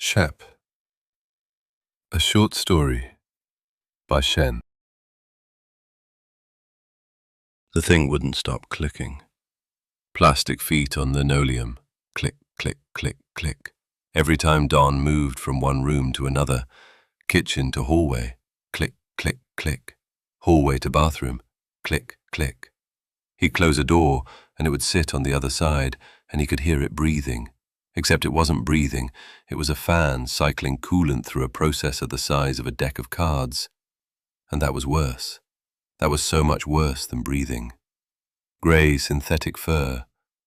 Shep, a short story by Shen. The thing wouldn't stop clicking. Plastic feet on linoleum, click, click, click, click. Every time Don moved from one room to another, kitchen to hallway, click, click, click. Hallway to bathroom, click, click. He'd close a door and it would sit on the other side and he could hear it breathing. Except it wasn't breathing, it was a fan cycling coolant through a processor the size of a deck of cards. And that was worse. That was so much worse than breathing. Grey synthetic fur,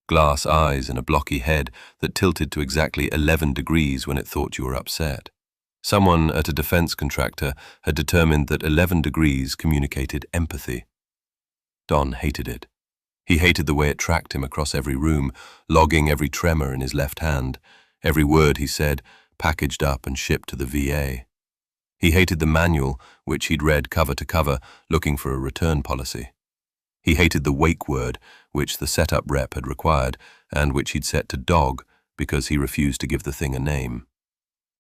glass eyes and a blocky head that tilted to exactly 11 degrees when it thought you were upset. Someone at a defense contractor had determined that 11 degrees communicated empathy. Don hated it. He hated the way it tracked him across every room, logging every tremor in his left hand, every word he said, packaged up and shipped to the VA. He hated the manual, which he'd read cover to cover, looking for a return policy. He hated the wake word, which the setup rep had required, and which he'd set to dog because he refused to give the thing a name.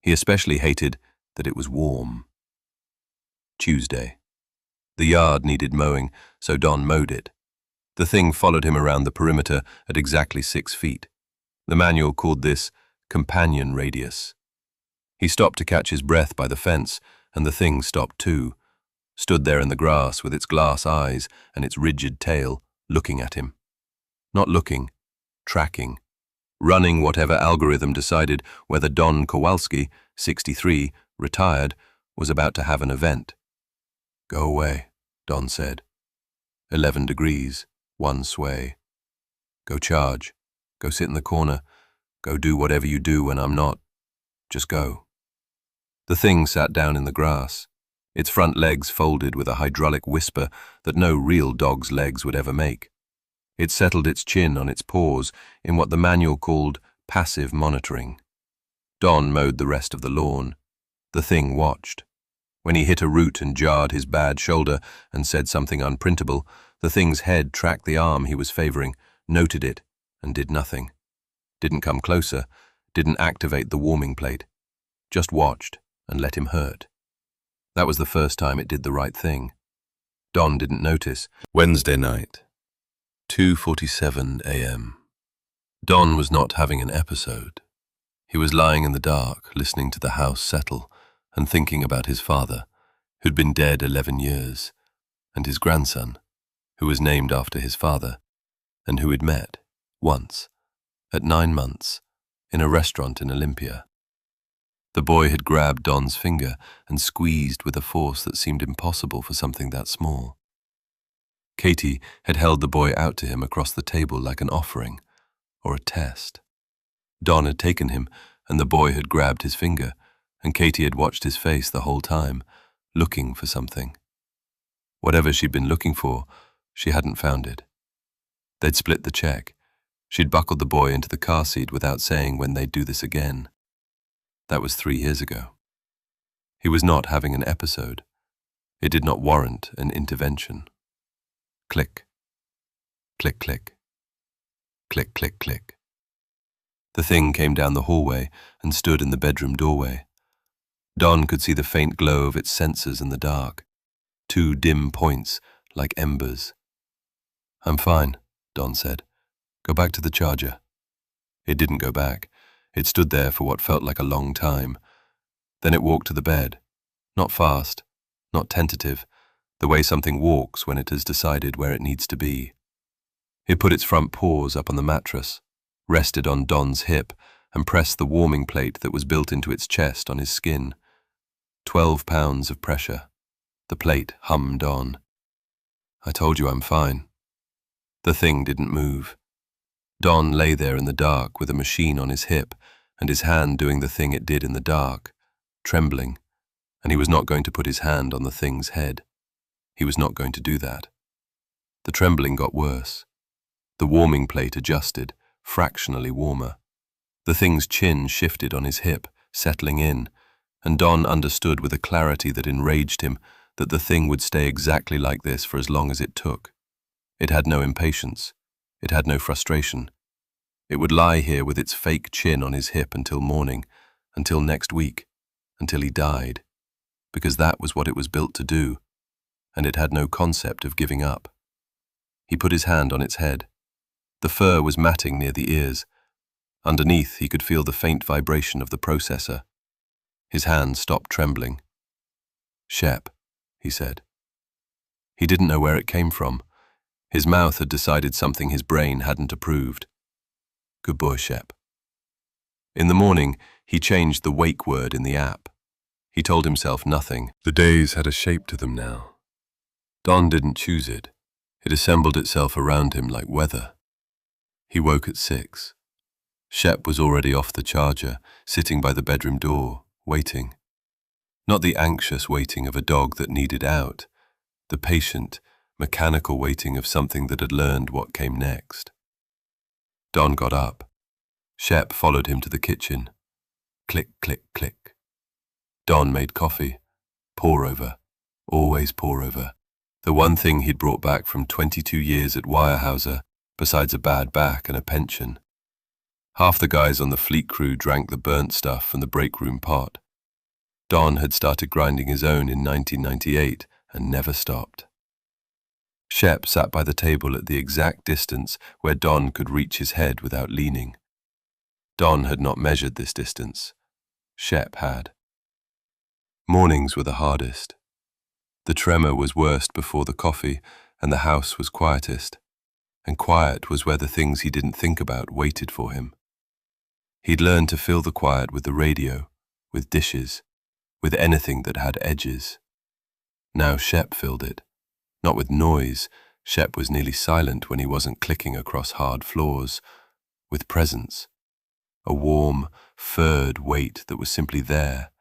He especially hated that it was warm. Tuesday. The yard needed mowing, so Don mowed it. The thing followed him around the perimeter at exactly 6 feet. The manual called this companion radius. He stopped to catch his breath by the fence, and the thing stopped too, stood there in the grass with its glass eyes and its rigid tail, looking at him. Not looking, tracking, running whatever algorithm decided whether Don Kowalski, 63, retired, was about to have an event. "Go away," Don said. 11 degrees. One sway. Go charge. Go sit in the corner. Go do whatever you do when I'm not. Just go. The thing sat down in the grass, its front legs folded with a hydraulic whisper that no real dog's legs would ever make. It settled its chin on its paws in what the manual called passive monitoring. Don mowed the rest of the lawn. The thing watched. When he hit a root and jarred his bad shoulder and said something unprintable, the thing's head tracked the arm he was favoring, noted it, and did nothing. Didn't come closer, didn't activate the warming plate. Just watched and let him hurt. That was the first time it did the right thing. Don didn't notice. Wednesday night, 2:47 a.m. Don was not having an episode. He was lying in the dark, listening to the house settle and thinking about his father, who'd been dead 11 years, and his grandson, who was named after his father, and who he'd met, once, at 9 months, in a restaurant in Olympia. The boy had grabbed Don's finger and squeezed with a force that seemed impossible for something that small. Katie had held the boy out to him across the table like an offering, or a test. Don had taken him, and the boy had grabbed his finger, and Katie had watched his face the whole time, looking for something. Whatever she'd been looking for, she hadn't found it. They'd split the check. She'd buckled the boy into the car seat without saying when they'd do this again. That was 3 years ago. He was not having an episode. It did not warrant an intervention. Click. Click, click. Click, click, click. The thing came down the hallway and stood in the bedroom doorway. Don could see the faint glow of its sensors in the dark. 2 dim points, like embers. "I'm fine," Don said. "Go back to the charger." It didn't go back. It stood there for what felt like a long time. Then it walked to the bed. Not fast, not tentative, the way something walks when it has decided where it needs to be. It put its front paws up on the mattress, rested on Don's hip, and pressed the warming plate that was built into its chest on his skin. 12 pounds of pressure. The plate hummed on. "I told you I'm fine." The thing didn't move. Don lay there in the dark with a machine on his hip and his hand doing the thing it did in the dark, trembling, and he was not going to put his hand on the thing's head. He was not going to do that. The trembling got worse. The warming plate adjusted, fractionally warmer. The thing's chin shifted on his hip, settling in, and Don understood with a clarity that enraged him that the thing would stay exactly like this for as long as it took. It had no impatience. It had no frustration. It would lie here with its fake chin on his hip until morning, until next week, until he died, because that was what it was built to do, and it had no concept of giving up. He put his hand on its head. The fur was matting near the ears. Underneath, he could feel the faint vibration of the processor. His hand stopped trembling. "Shep," he said. He didn't know where it came from. His mouth had decided something his brain hadn't approved. "Good boy, Shep." In the morning, he changed the wake word in the app. He told himself nothing. The days had a shape to them now. Dawn didn't choose it. It assembled itself around him like weather. He woke at 6. Shep was already off the charger, sitting by the bedroom door, waiting. Not the anxious waiting of a dog that needed out, the patient, mechanical waiting of something that had learned what came next. Don got up. Shep followed him to the kitchen. Click, click, click. Don made coffee. Pour over. Always pour over. The one thing he'd brought back from 22 years at Weyerhaeuser, besides a bad back and a pension. Half the guys on the fleet crew drank the burnt stuff from the break room pot. Don had started grinding his own in 1998 and never stopped. Shep sat by the table at the exact distance where Don could reach his head without leaning. Don had not measured this distance. Shep had. Mornings were the hardest. The tremor was worst before the coffee, and the house was quietest. And quiet was where the things he didn't think about waited for him. He'd learned to fill the quiet with the radio, with dishes, with anything that had edges. Now Shep filled it. Not with noise. Shep was nearly silent when he wasn't clicking across hard floors. With presence. A warm, furred weight that was simply there,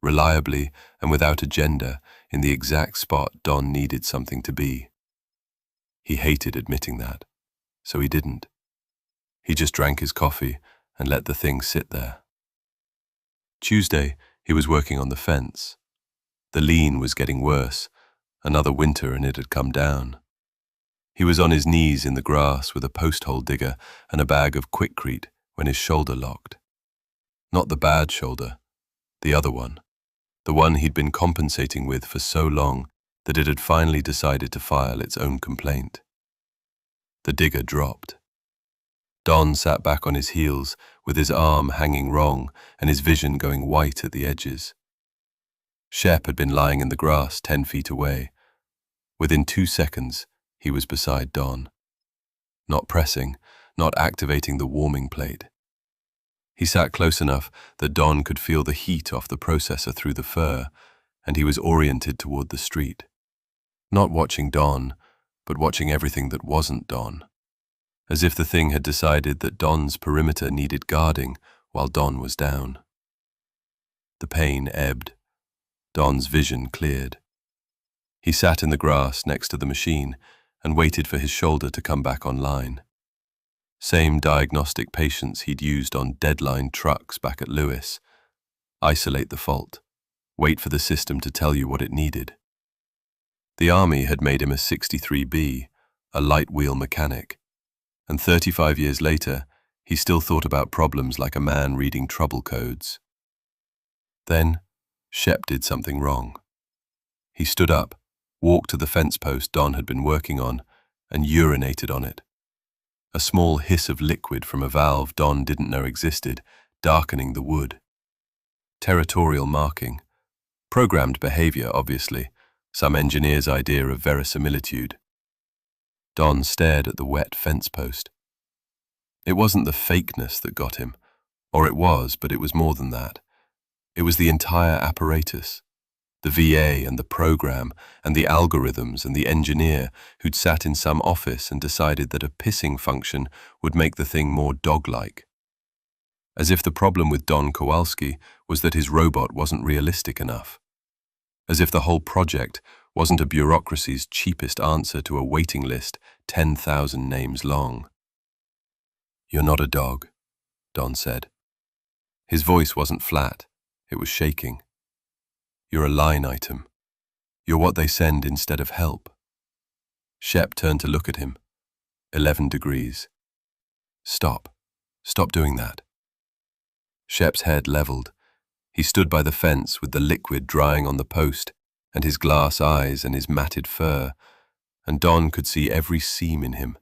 reliably and without agenda, in the exact spot Don needed something to be. He hated admitting that, so he didn't. He just drank his coffee and let the thing sit there. Tuesday, he was working on the fence. The lean was getting worse. Another winter and it had come down. He was on his knees in the grass with a post-hole digger and a bag of Quikrete when his shoulder locked. Not the bad shoulder, the other one. The one he'd been compensating with for so long that it had finally decided to file its own complaint. The digger dropped. Don sat back on his heels with his arm hanging wrong and his vision going white at the edges. Shep had been lying in the grass 10 feet away. Within 2 seconds, he was beside Don. Not pressing, not activating the warming plate. He sat close enough that Don could feel the heat off the processor through the fur, and he was oriented toward the street. Not watching Don, but watching everything that wasn't Don. As if the thing had decided that Don's perimeter needed guarding while Don was down. The pain ebbed. Don's vision cleared. He sat in the grass next to the machine and waited for his shoulder to come back online. Same diagnostic patience he'd used on deadline trucks back at Lewis. Isolate the fault. Wait for the system to tell you what it needed. The Army had made him a 63B, a light wheel mechanic, and 35 years later, he still thought about problems like a man reading trouble codes. Then, Shep did something wrong. He stood up, walked to the fence post Don had been working on, and urinated on it. A small hiss of liquid from a valve Don didn't know existed, darkening the wood. Territorial marking. Programmed behavior, obviously, some engineer's idea of verisimilitude. Don stared at the wet fence post. It wasn't the fakeness that got him, or it was, but it was more than that. It was the entire apparatus, the VA and the program and the algorithms and the engineer who'd sat in some office and decided that a pissing function would make the thing more dog-like. As if the problem with Don Kowalski was that his robot wasn't realistic enough. As if the whole project wasn't a bureaucracy's cheapest answer to a waiting list 10,000 names long. "You're not a dog," Don said. His voice wasn't flat, it was shaking. "You're a line item. You're what they send instead of help." Shep turned to look at him. 11 degrees. Stop. Stop doing that." Shep's head leveled. He stood by the fence with the liquid drying on the post, and his glass eyes and his matted fur, and Don could see every seam in him,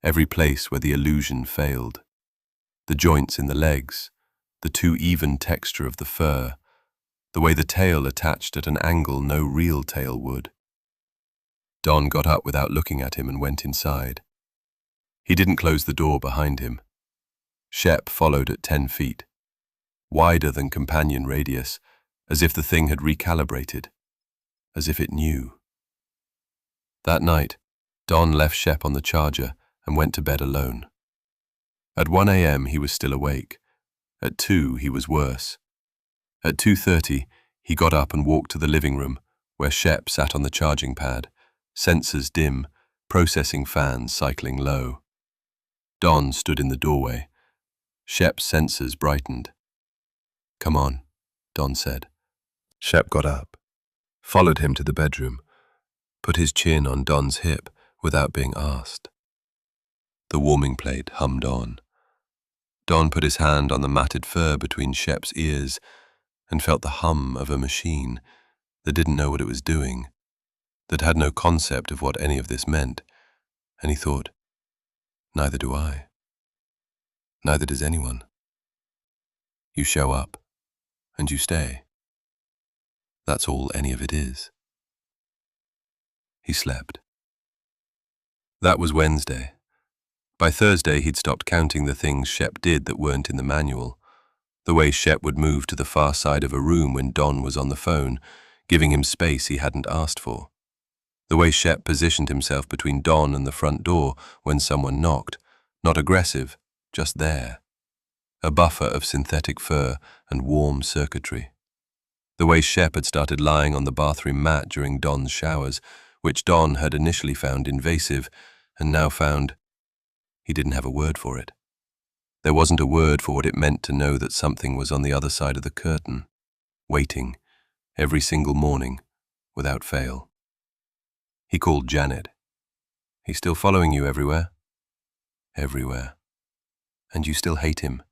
every place where the illusion failed. The joints in the legs, the too even texture of the fur, the way the tail attached at an angle no real tail would. Don got up without looking at him and went inside. He didn't close the door behind him. Shep followed at 10 feet, wider than companion radius, as if the thing had recalibrated, as if it knew. That night, Don left Shep on the charger and went to bed alone. At 1 a.m. he was still awake. At 2 he was worse. At 2:30 he got up and walked to the living room, where Shep sat on the charging pad, sensors dim, processing fans cycling low. Don stood in the doorway. Shep's sensors brightened. "Come on," Don said. Shep got up, followed him to the bedroom, put his chin on Don's hip without being asked. The warming plate hummed on. Don put his hand on the matted fur between Shep's ears and felt the hum of a machine that didn't know what it was doing, that had no concept of what any of this meant, and he thought, neither do I. Neither does anyone. You show up, and you stay. That's all any of it is. He slept. That was Wednesday. By Thursday, he'd stopped counting the things Shep did that weren't in the manual. The way Shep would move to the far side of a room when Don was on the phone, giving him space he hadn't asked for. The way Shep positioned himself between Don and the front door when someone knocked, not aggressive, just there. A buffer of synthetic fur and warm circuitry. The way Shep had started lying on the bathroom mat during Don's showers, which Don had initially found invasive and now found he didn't have a word for it. There wasn't a word for what it meant to know that something was on the other side of the curtain, waiting, every single morning, without fail. He called Janet. "He's still following you everywhere?" "Everywhere." "And you still hate him?"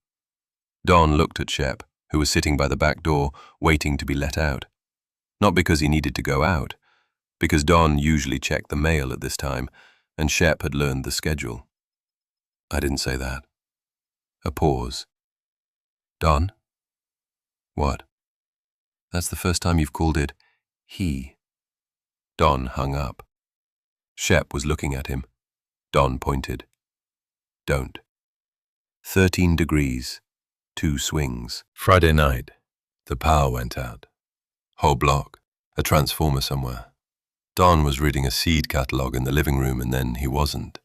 Don looked at Shep, who was sitting by the back door, waiting to be let out. Not because he needed to go out, because Don usually checked the mail at this time, and Shep had learned the schedule. "I didn't say that." A pause. "Don?" "What?" "That's the first time you've called it he." Don hung up. Shep was looking at him. Don pointed. "Don't." 13 degrees, 2 swings. Friday night, the power went out. Whole block, a transformer somewhere. Don was reading a seed catalogue in the living room and then he wasn't.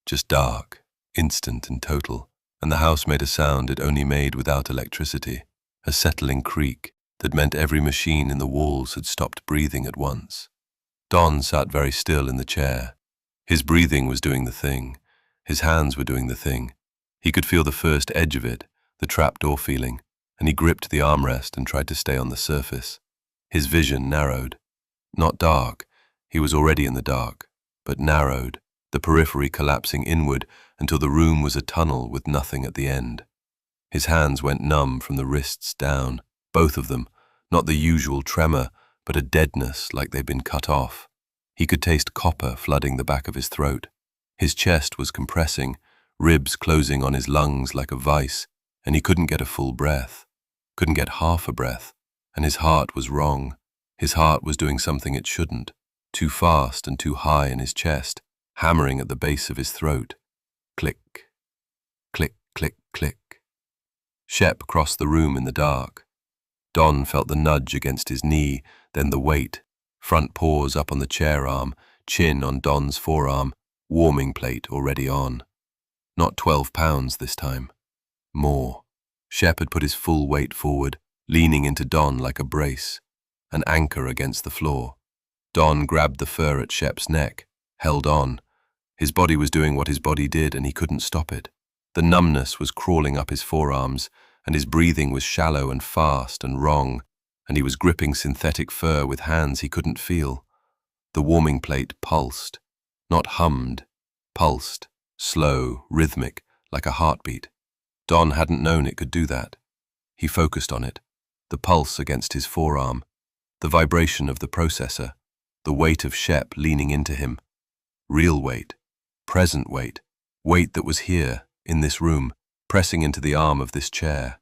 Just dark, instant and total, and the house made a sound it only made without electricity, a settling creak that meant every machine in the walls had stopped breathing at once. Don sat very still in the chair. His breathing was doing the thing. His hands were doing the thing. He could feel the first edge of it, the trapdoor feeling, and he gripped the armrest and tried to stay on the surface. His vision narrowed. Not dark, he was already in the dark, but narrowed, the periphery collapsing inward until the room was a tunnel with nothing at the end. His hands went numb from the wrists down, both of them, not the usual tremor, but a deadness like they'd been cut off. He could taste copper flooding the back of his throat. His chest was compressing, ribs closing on his lungs like a vice, and he couldn't get a full breath, couldn't get half a breath, and his heart was wrong. His heart was doing something it shouldn't, too fast and too high in his chest, hammering at the base of his throat. Click, click, click, click. Shep crossed the room in the dark. Don felt the nudge against his knee, then the weight, front paws up on the chair arm, chin on Don's forearm, warming plate already on. Not 12 pounds this time. More. Shep had put his full weight forward, leaning into Don like a brace, an anchor against the floor. Don grabbed the fur at Shep's neck, held on. His body was doing what his body did and he couldn't stop it. The numbness was crawling up his forearms, and his breathing was shallow and fast and wrong, and he was gripping synthetic fur with hands he couldn't feel. The warming plate pulsed, not hummed, pulsed, slow, rhythmic, like a heartbeat. Don hadn't known it could do that. He focused on it. the pulse against his forearm, the vibration of the processor, the weight of Shep leaning into him. Real weight, present weight, weight that was here, in this room, pressing into the arm of this chair.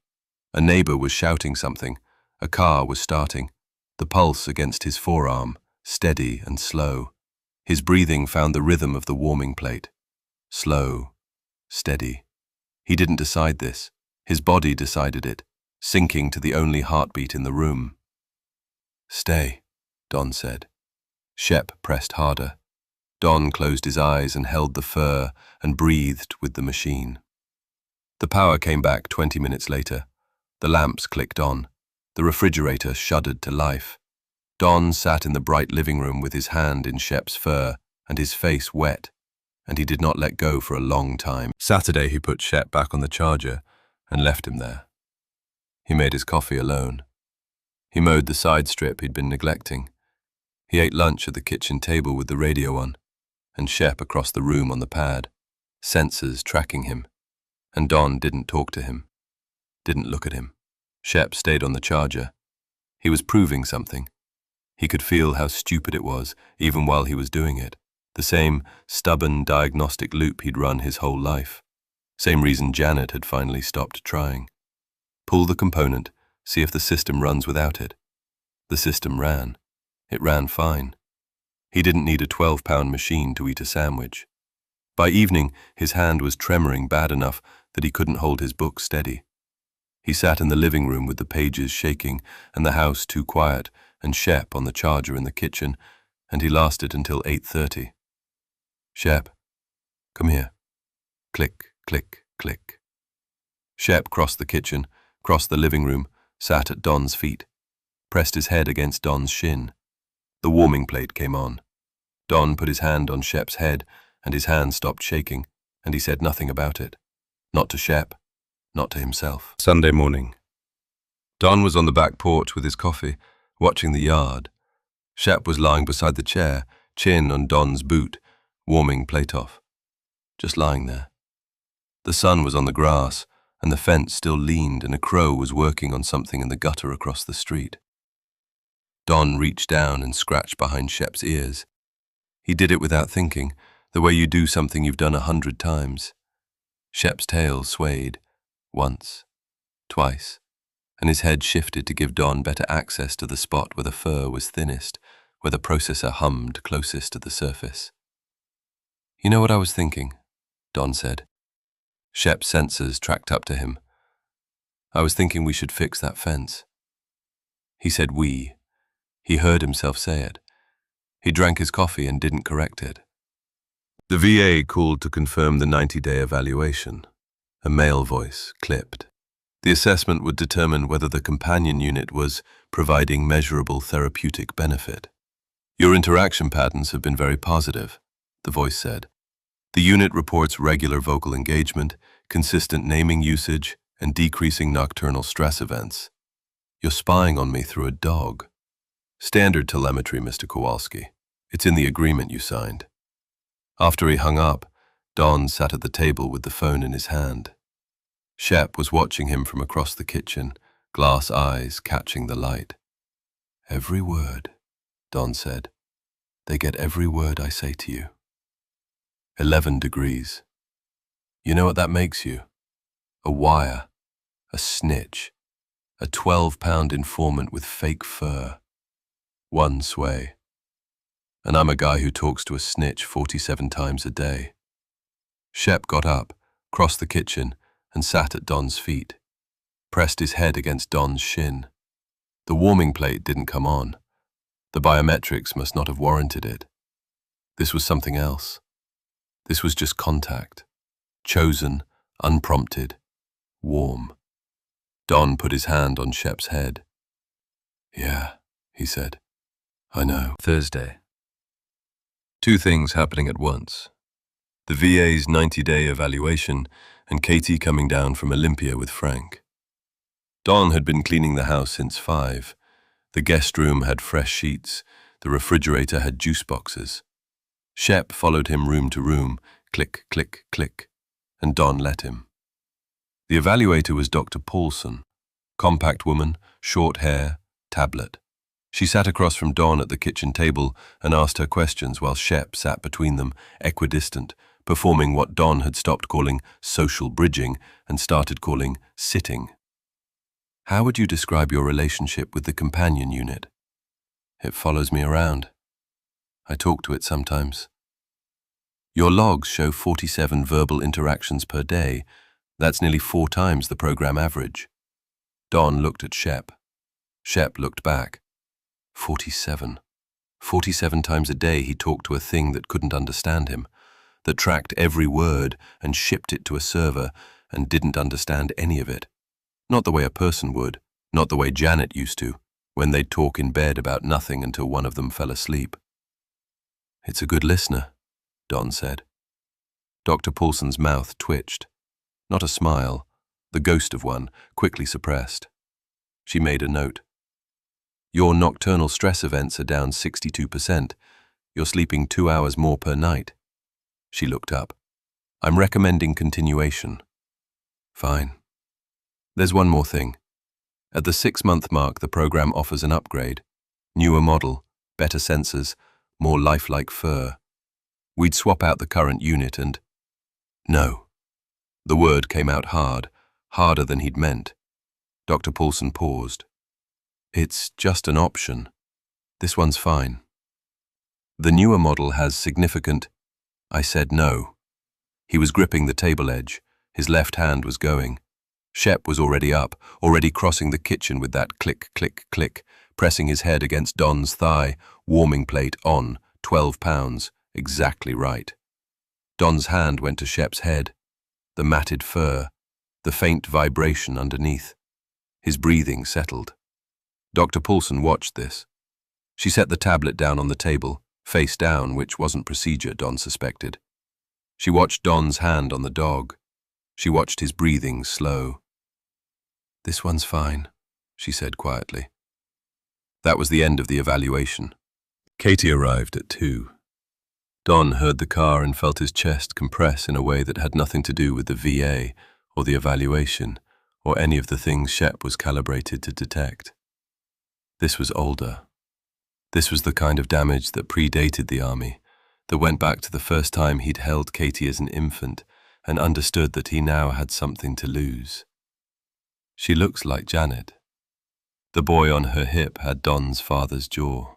A neighbor was shouting something. A car was starting. The pulse against his forearm, steady and slow. His breathing found the rhythm of the warming plate. Slow, steady. He didn't decide this. His body decided it, sinking to the only heartbeat in the room. "Stay," Don said. Shep pressed harder. Don closed his eyes and held the fur and breathed with the machine. The power came back 20 minutes later. The lamps clicked on. The refrigerator shuddered to life. Don sat in the bright living room with his hand in Shep's fur and his face wet, and he did not let go for a long time. Saturday he put Shep back on the charger and left him there. He made his coffee alone. He mowed the side strip he'd been neglecting. He ate lunch at the kitchen table with the radio on, and Shep across the room on the pad, sensors tracking him. And Don didn't talk to him, didn't look at him. Shep stayed on the charger. He was proving something. He could feel how stupid it was, even while he was doing it. The same stubborn diagnostic loop he'd run his whole life. Same reason Janet had finally stopped trying. Pull the component, see if the system runs without it. The system ran. It ran fine. He didn't need a 12-pound machine to eat a sandwich. By evening, his hand was tremoring bad enough that he couldn't hold his book steady. He sat in the living room with the pages shaking and the house too quiet, and Shep on the charger in the kitchen, and he lasted until 8:30. "Shep, come here." Click, click, click. Shep crossed the kitchen, crossed the living room, sat at Don's feet, pressed his head against Don's shin. The warming plate came on. Don put his hand on Shep's head, and his hand stopped shaking, and he said nothing about it. Not to Shep, not to himself. Sunday morning. Don was on the back porch with his coffee, watching the yard. Shep was lying beside the chair, chin on Don's boot, warming plate off. Just lying there. The sun was on the grass, and the fence still leaned, and a crow was working on something in the gutter across the street. Don reached down and scratched behind Shep's ears. He did it without thinking, the way you do something you've done 100 times. Shep's tail swayed, once, twice, and his head shifted to give Don better access to the spot where the fur was thinnest, where the processor hummed closest to the surface. "You know what I was thinking?" Don said. Shep's sensors tracked up to him. "I was thinking we should fix that fence." He said we. He heard himself say it. He drank his coffee and didn't correct it. The VA called to confirm the 90-day evaluation. A male voice clipped. The assessment would determine whether the companion unit was providing measurable therapeutic benefit. "Your interaction patterns have been very positive," the voice said. "The unit reports regular vocal engagement, consistent naming usage, and decreasing nocturnal stress events. You're spying on me through a dog. Standard telemetry, Mr. Kowalski. It's in the agreement you signed." After he hung up, Don sat at the table with the phone in his hand. Shep was watching him from across the kitchen, glass eyes catching the light. "Every word," Don said. "They get every word I say to you." 11 degrees. You know what that makes you? A wire, a snitch, a 12-pound informant with fake fur. One sway. And I'm a guy who talks to a snitch 47 times a day. Shep got up, crossed the kitchen, and sat at Don's feet, pressed his head against Don's shin. The warming plate didn't come on. The biometrics must not have warranted it. This was something else. This was just contact. Chosen, unprompted, warm. Don put his hand on Shep's head. "Yeah," he said. "I know." Thursday. Two things happening at once. The VA's 90-day evaluation and Katie coming down from Olympia with Frank. Don had been cleaning the house since 5. The guest room had fresh sheets. The refrigerator had juice boxes. Shep followed him room to room, click, click, click, and Don let him. The evaluator was Dr. Paulson, Compact woman, short hair, tablet. She sat across from Dawn at the kitchen table and asked her questions while Shep sat between them, equidistant, performing what Dawn had stopped calling social bridging and started calling sitting. How would you describe your relationship with the companion unit? It follows me around. I talk to it sometimes. Your logs show 47 verbal interactions per day. That's nearly 4 times the program average. Dawn looked at Shep. Shep looked back. 47. 47 times a day he talked to a thing that couldn't understand him, that tracked every word and shipped it to a server and didn't understand any of it. Not the way a person would, not the way Janet used to, when they'd talk in bed about nothing until one of them fell asleep. It's a good listener, Dawn said. Dr. Paulson's mouth twitched. Not a smile, the ghost of one, quickly suppressed. She made a note. Your nocturnal stress events are down 62%. You're sleeping 2 hours more per night. She looked up. I'm recommending continuation. Fine. There's one more thing. At the 6-month mark, the program offers an upgrade. Newer model, better sensors, more lifelike fur. We'd swap out the current unit and... No. The word came out hard, harder than he'd meant. Dr. Paulson paused. It's just an option. This one's fine. The newer model has significant... I said no. He was gripping the table edge. His left hand was going. Shep was already up, already crossing the kitchen with that click, click, click, pressing his head against Don's thigh, warming plate on, 12 pounds, exactly right. Don's hand went to Shep's head, the matted fur, the faint vibration underneath. His breathing settled. Dr. Paulson watched this. She set the tablet down on the table, face down, which wasn't procedure, Don suspected. She watched Don's hand on the dog. She watched his breathing slow. This one's fine, she said quietly. That was the end of the evaluation. Katie arrived at 2. Don heard the car and felt his chest compress in a way that had nothing to do with the VA or the evaluation or any of the things Shep was calibrated to detect. This was older. This was the kind of damage that predated the army, that went back to the first time he'd held Katie as an infant and understood that he now had something to lose. She looks like Janet. The boy on her hip had Don's father's jaw.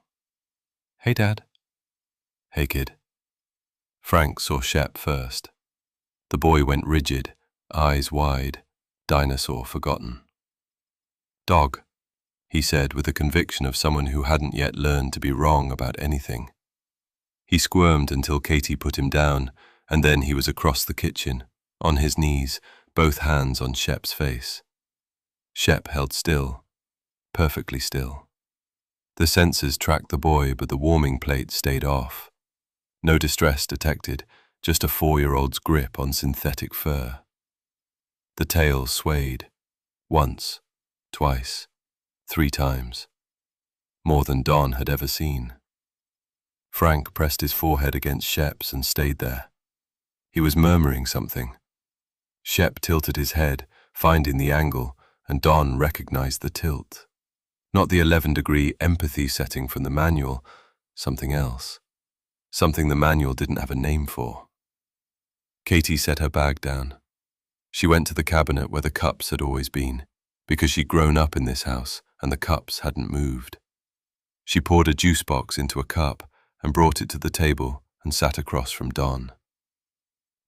Hey, Dad. Hey, kid. Frank saw Shep first. The boy went rigid, eyes wide, dinosaur forgotten. Dog, he said with the conviction of someone who hadn't yet learned to be wrong about anything. He squirmed until Katie put him down, and then he was across the kitchen, on his knees, both hands on Shep's face. Shep held still, perfectly still. The sensors tracked the boy, but the warming plate stayed off. No distress detected, just a 4-year-old's grip on synthetic fur. The tail swayed, once, twice, 3 times. More than Don had ever seen. Frank pressed his forehead against Shep's and stayed there. He was murmuring something. Shep tilted his head, finding the angle, and Don recognized the tilt. Not the 11-degree empathy setting from the manual, something else. Something the manual didn't have a name for. Katie set her bag down. She went to the cabinet where the cups had always been, because she'd grown up in this house and the cups hadn't moved. She poured a juice box into a cup and brought it to the table and sat across from Don.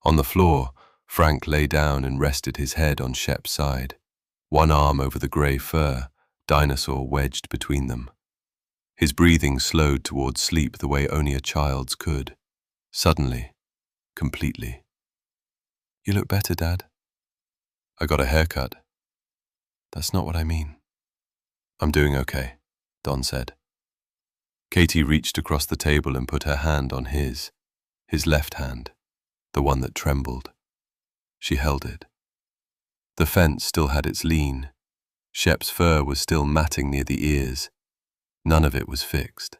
On the floor, Frank lay down and rested his head on Shep's side, one arm over the grey fur, dinosaur wedged between them. His breathing slowed towards sleep the way only a child's could. Suddenly, completely. You look better, Dad. I got a haircut. That's not what I mean. I'm doing okay, Don said. Katie reached across the table and put her hand on his left hand, the one that trembled. She held it. The fence still had its lean. Shep's fur was still matting near the ears. None of it was fixed.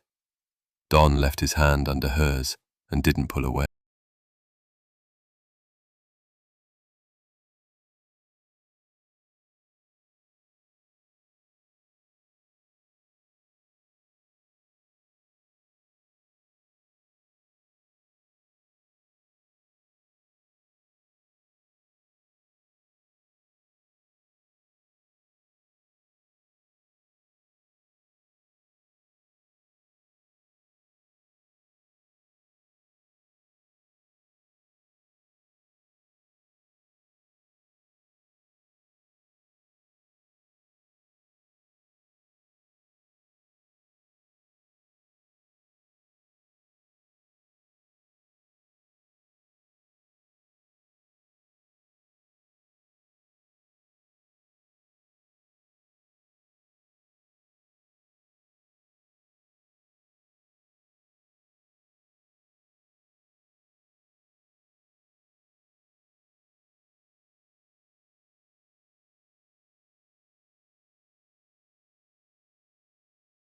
Don left his hand under hers and didn't pull away.